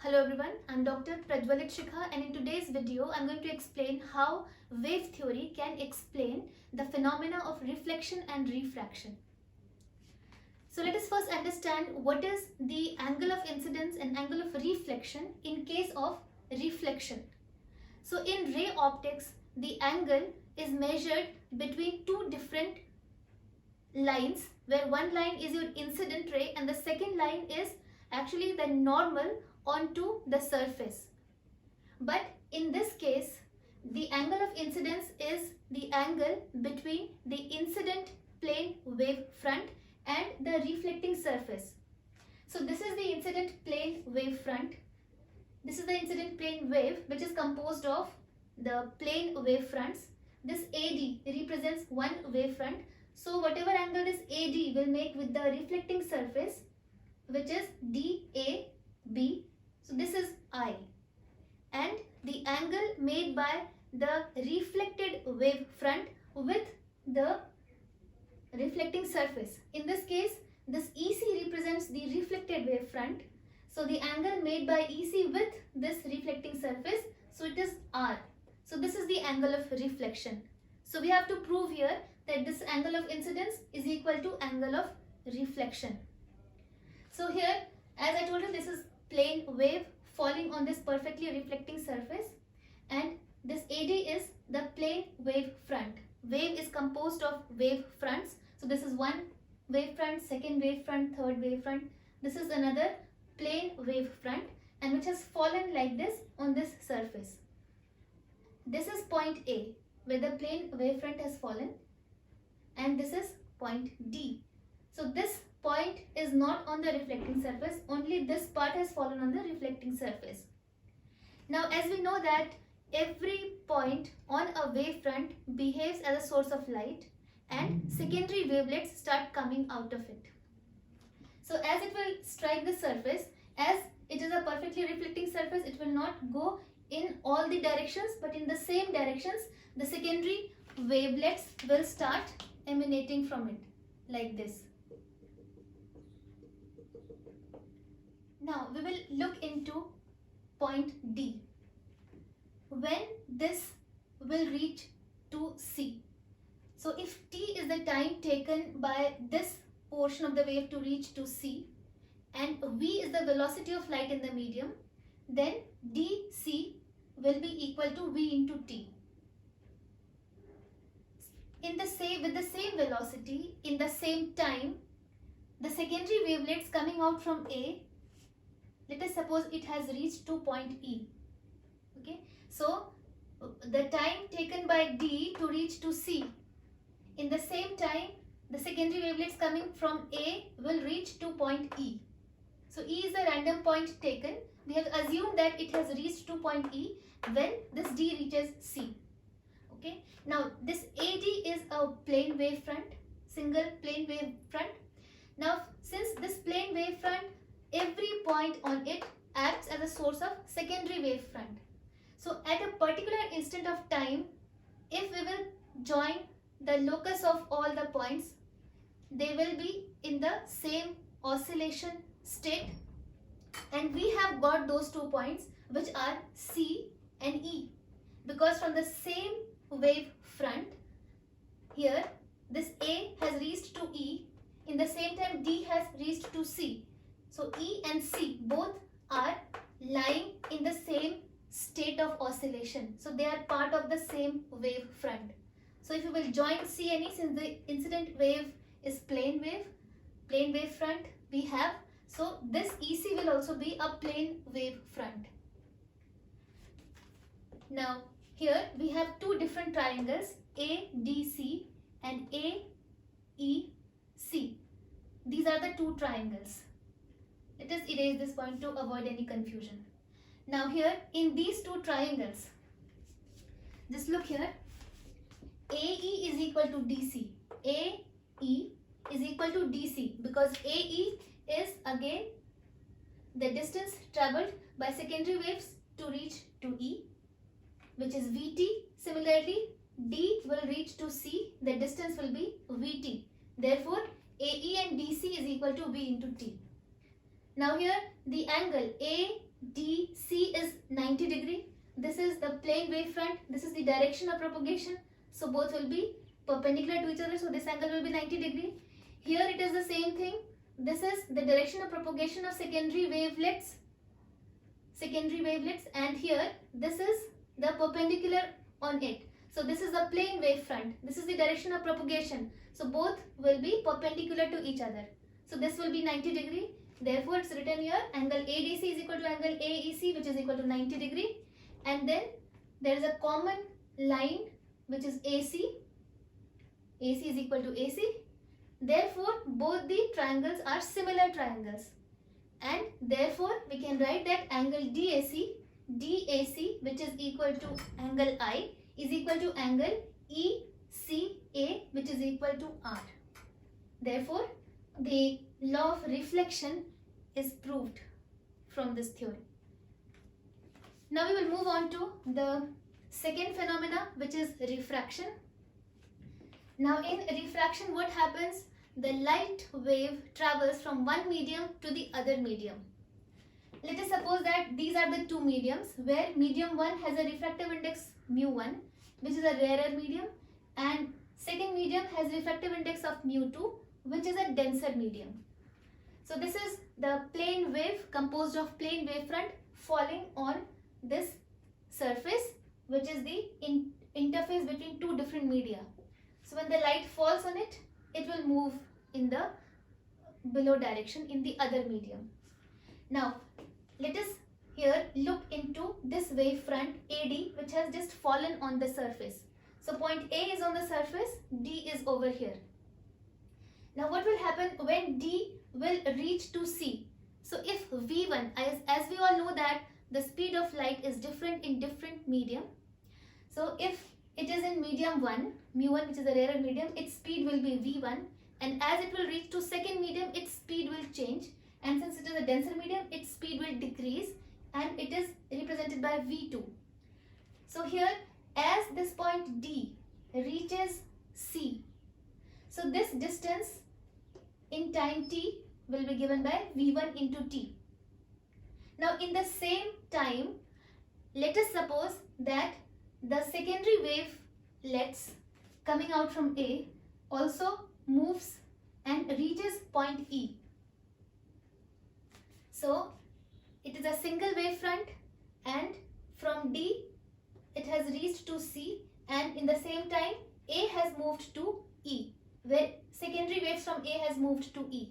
Hello everyone, I'm Dr. Prajwalit Shikha, and in today's video I'm going to explain how wave theory can explain the phenomena of reflection and refraction. So let us first understand what is the angle of incidence and angle of reflection in case of reflection. So in ray optics, the angle is measured between two different lines, where one line is your incident ray and the second line is actually the normal onto the surface. But in this case, the angle of incidence is the angle between the incident plane wave front and the reflecting surface. So this is the incident plane wave front. This is the incident plane wave, which is composed of the plane wave fronts. This AD represents one wave front. So whatever angle this AD will make with the reflecting surface, which is DAB, so this is I. And the angle made by the reflected wave front with the reflecting surface. In this case, this EC represents the reflected wave front. So the angle made by EC with this reflecting surface, so it is R. So this is the angle of reflection. So we have to prove here that this angle of incidence is equal to angle of reflection. So here, as I told you, this is plane wave falling on this perfectly reflecting surface, and this AD is the plane wave front. Wave is composed of wave fronts. So this is one wave front, second wave front, third wave front. This is another plane wave front, and which has fallen like this on this surface. This is point A, where the plane wave front has fallen, and this is point D. So this point is not on the reflecting surface, only this part has fallen on the reflecting surface. Now, as we know that every point on a wavefront behaves as a source of light and secondary wavelets start coming out of it. So as it will strike the surface, as it is a perfectly reflecting surface, it will not go in all the directions, but in the same directions the secondary wavelets will start emanating from it, like this. Now we will look into point D. When this will reach to C. So if T is the time taken by this portion of the wave to reach to C, and V is the velocity of light in the medium, then dC will be equal to V into T. With the same velocity, in the same time, the secondary wavelets coming out from A, let us suppose it has reached to point E. Okay, so the time taken by D to reach to C, in the same time the secondary wavelets coming from A will reach to point E. So E is a random point taken. We have assumed that it has reached to point E when this D reaches C. Okay, now this AD is a plane wave front, single plane wave front. Now since this plane wave front, every point on it acts as a source of secondary wave front. So at a particular instant of time, if we will join the locus of all the points, they will be in the same oscillation state, and we have got those 2 points which are C and E, because from the same wave front, here this A has reached to E, in the same time D has reached to C. So E and C both are lying in the same state of oscillation. So they are part of the same wave front. So if you will join C and E, since the incident wave is plane wave front we have, so this EC will also be a plane wave front. Now here we have two different triangles, ADC and AEC. These are the two triangles. Let us erase this point to avoid any confusion. Now here in these two triangles, just look here, AE is equal to DC. AE is equal to DC because AE is again the distance travelled by secondary waves to reach to E, which is VT. Similarly, D will reach to C, the distance will be VT. Therefore, AE and DC is equal to V into T. Now here the angle ADC is 90 degree. This is the plane wavefront. This is the direction of propagation. So both will be perpendicular to each other. So this angle will be 90 degree. Here it is the same thing. This is the direction of propagation of secondary wavelets. And here this is the perpendicular on it. So this is the plane wavefront. This is the direction of propagation. So both will be perpendicular to each other. So this will be 90 degree. Therefore, it's written here angle ADC is equal to angle AEC, which is equal to 90 degree. And then there is a common line which is AC. AC is equal to AC. Therefore, both the triangles are similar triangles. And therefore, we can write that angle DAC, which is equal to angle I, is equal to angle ECA, which is equal to R. Therefore, the law of reflection is proved from this theory. Now we will move on to the second phenomena, which is refraction. Now in refraction, what happens? The light wave travels from one medium to the other medium. Let us suppose that these are the two mediums, where medium 1 has a refractive index mu1, which is a rarer medium, and second medium has refractive index of mu2, which is a denser medium. So this is the plane wave composed of plane wavefront falling on this surface, which is the interface between two different media. So when the light falls on it, it will move in the below direction in the other medium. Now let us here look into this wavefront AD, which has just fallen on the surface. So point A is on the surface, D is over here. Now what will happen when D will reach to C? So if V1, as we all know that the speed of light is different in different medium. So if it is in medium 1, mu1, which is a rarer medium, its speed will be V1, and as it will reach to second medium, its speed will change, and since it is a denser medium, its speed will decrease, and it is represented by V2. So here, as this point D reaches C, so this distance in time t will be given by V1 into t. Now in the same time, let us suppose that the secondary wavelets coming out from A also moves and reaches point E. So it is a single wavefront, and from D it has reached to C, and in the same time A has moved to E, where secondary waves from A has moved to E.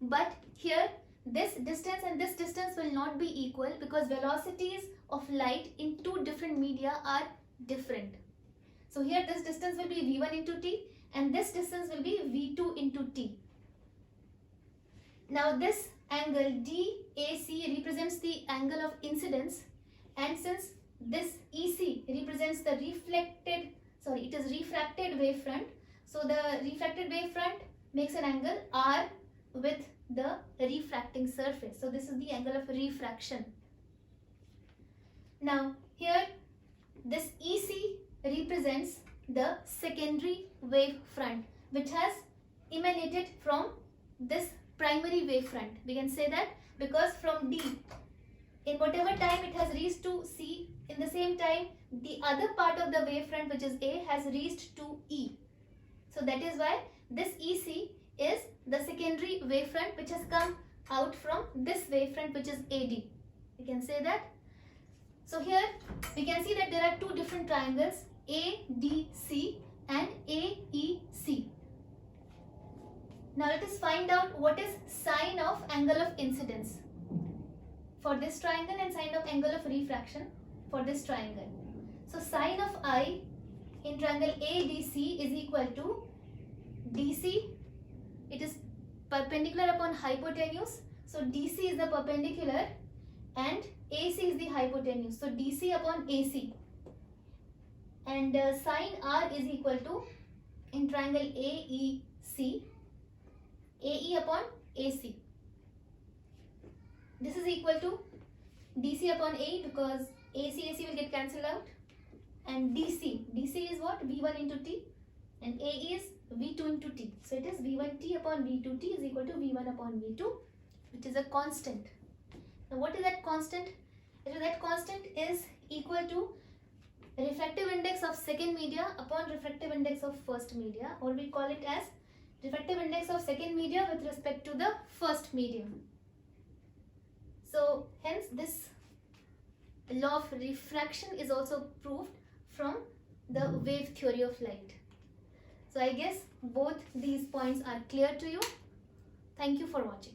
But here this distance and this distance will not be equal, because velocities of light in two different media are different. So here this distance will be V1 into t, and this distance will be V2 into t. Now this angle DAC represents the angle of incidence, and since this EC represents the refracted wavefront, so the refracted wavefront makes an angle R with the refracting surface. So this is the angle of refraction. Now here this EC represents the secondary wavefront, which has emanated from this primary wavefront. We can say that because from D, in whatever time it has reached to C, in the same time the other part of the wavefront, which is A, has reached to E. So that is why this EC is the secondary wavefront which has come out from this wavefront, which is AD. We can say that. So here we can see that there are two different triangles, ADC and AEC. Now let us find out what is sine of angle of incidence for this triangle and sine of angle of refraction for this triangle. So sine of I in triangle ADC is equal to DC. It is perpendicular upon hypotenuse. So DC is the perpendicular and AC is the hypotenuse. So DC upon AC. And sine R is equal to, in triangle AEC, AE upon AC. This is equal to DC upon AE, because AC will get cancelled out. And DC is what? V1 into T, and AE is V2 into T. So it is V1T upon V2T is equal to V1 upon V2, which is a constant. Now what is that constant? That constant is equal to refractive index of second media upon refractive index of first media, or we call it as refractive index of second media with respect to the first medium. So hence this law of refraction is also proved from the wave theory of light. So I guess both these points are clear to you. Thank you for watching.